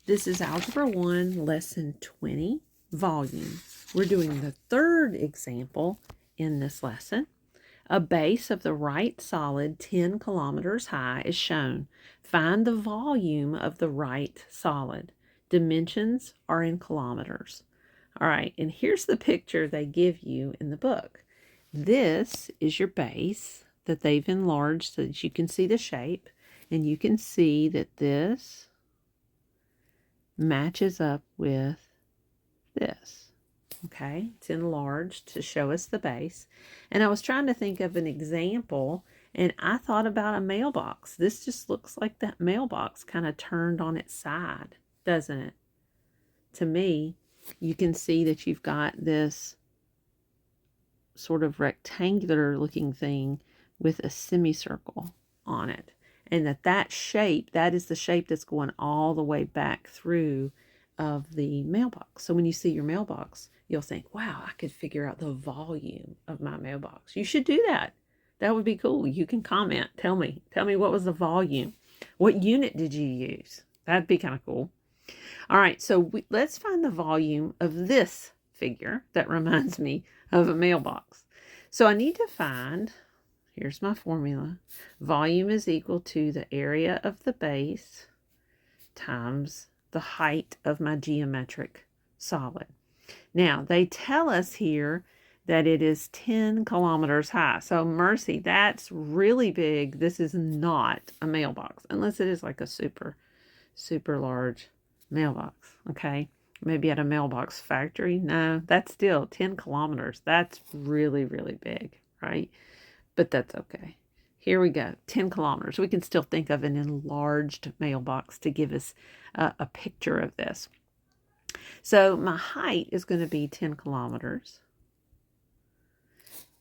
This is Algebra 1, Lesson 20, Volume. We're doing the third example in this lesson. A base of the right solid 10 kilometers high is shown. Find the volume of the right solid. Dimensions are in kilometers. All right, and here's the picture they give you in the book. This is your base that they've enlarged so that you can see the shape, and you can see that this matches up with this. Okay, it's enlarged to show us the base. And I was trying to think of an example, and I thought about a mailbox. This just looks like that mailbox kind of turned on its side, doesn't it? To me, you can see that you've got this sort of rectangular looking thing with a semicircle on it. And that shape, that is the shape that's going all the way back through of the mailbox. So when you see your mailbox, you'll think, wow, I could figure out the volume of my mailbox. You should do that. That would be cool. You can comment. Tell me what was the volume? What unit did you use? That'd be kind of cool. All right, so let's find the volume of this figure that reminds me of a mailbox. So I need to find, here's my formula. Volume is equal to the area of the base times the height of my geometric solid. Now, they tell us here that it is 10 kilometers high. So, mercy, that's really big. This is not a mailbox, unless it is like a super, super large mailbox, okay? Maybe at a mailbox factory. No, that's still 10 kilometers. That's really, really big, right? But that's okay. Here we go, 10 kilometers. We can still think of an enlarged mailbox to give us a picture of this. So my height is going to be 10 kilometers.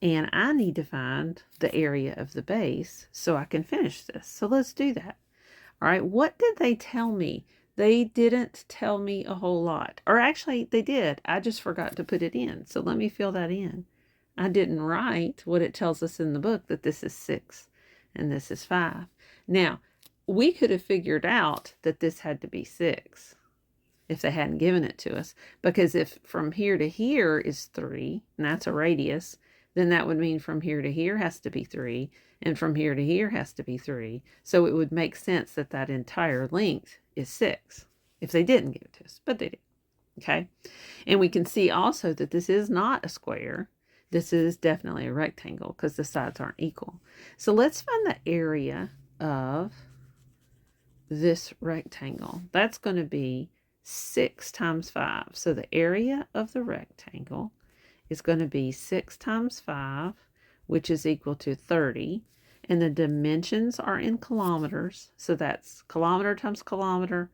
And I need to find the area of the base so I can finish this. So let's do that. All right, what did they tell me? They didn't tell me a whole lot. Or actually, they did. I just forgot to put it in. So let me fill that in. I didn't write what it tells us in the book, that this is 6 and this is 5. Now, we could have figured out that this had to be 6 if they hadn't given it to us. Because if from here to here is 3, and that's a radius, then that would mean from here to here has to be 3, and from here to here has to be 3. So it would make sense that that entire length is 6 if they didn't give it to us, but they did. Okay, and we can see also that this is not a square. This is definitely a rectangle because the sides aren't equal. So let's find the area of this rectangle. That's going to be 6 times 5. So the area of the rectangle is going to be 6 times 5, which is equal to 30. And the dimensions are in kilometers. So that's kilometer times kilometer,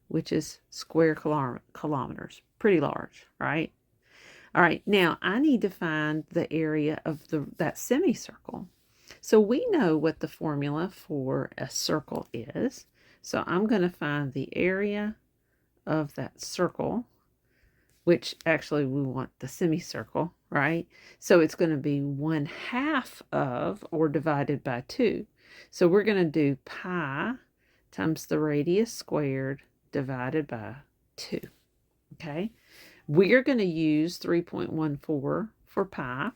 which is square kilometers. Pretty large, right? All right, now I need to find the area of that semicircle. So we know what the formula for a circle is. So I'm going to find the area of that circle, which actually we want the semicircle, right? So it's going to be 1/2 of, or divided by 2. So we're going to do pi times the radius squared divided by 2, okay? We're going to use 3.14 for pi.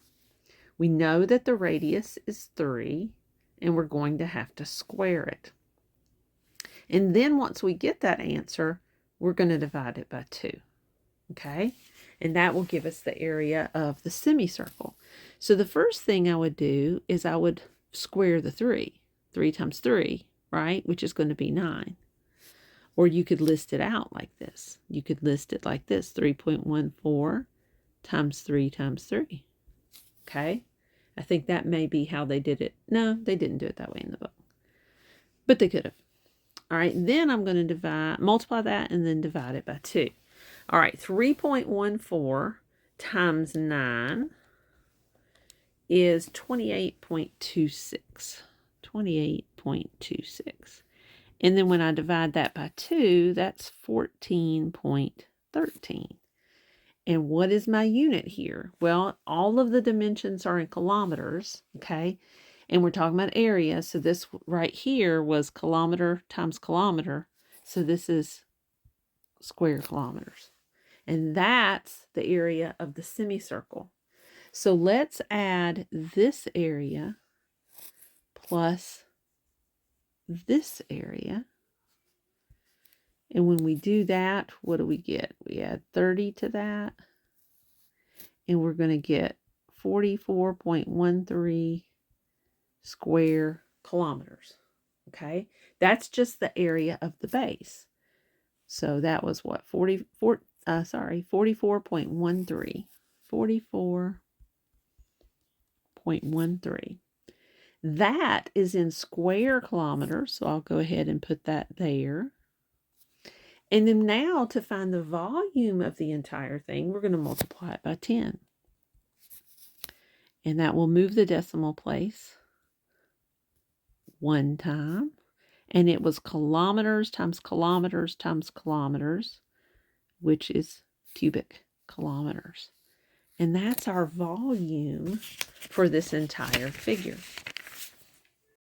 We know that the radius is 3, and we're going to have to square it. And then once we get that answer, we're going to divide it by 2, okay? And that will give us the area of the semicircle. So the first thing I would do is I would square the 3. 3 times 3, right? Which is going to be 9. Or you could list it out like this. You could list it like this, 3.14 times 3 times 3. Okay? I think that may be how they did it. No, they didn't do it that way in the book. But they could have. All right, then I'm going to multiply that and then divide it by 2. All right, 3.14 times 9 is 28.26. 28.26. And then when I divide that by 2, that's 14.13. And what is my unit here? Well, all of the dimensions are in kilometers, okay? And we're talking about area. So this right here was kilometer times kilometer. So this is square kilometers. And that's the area of the semicircle. So let's add this area plus this area. And when we do that, what do we get? We add 30 to that. And we're going to get 44.13 square kilometers. Okay? That's just the area of the base. So that was what? 44.13. 44.13. That is in square kilometers, so I'll go ahead and put that there. And then now to find the volume of the entire thing, we're going to multiply it by 10. And that will move the decimal place one time. And it was kilometers times kilometers times kilometers, which is cubic kilometers. And that's our volume for this entire figure.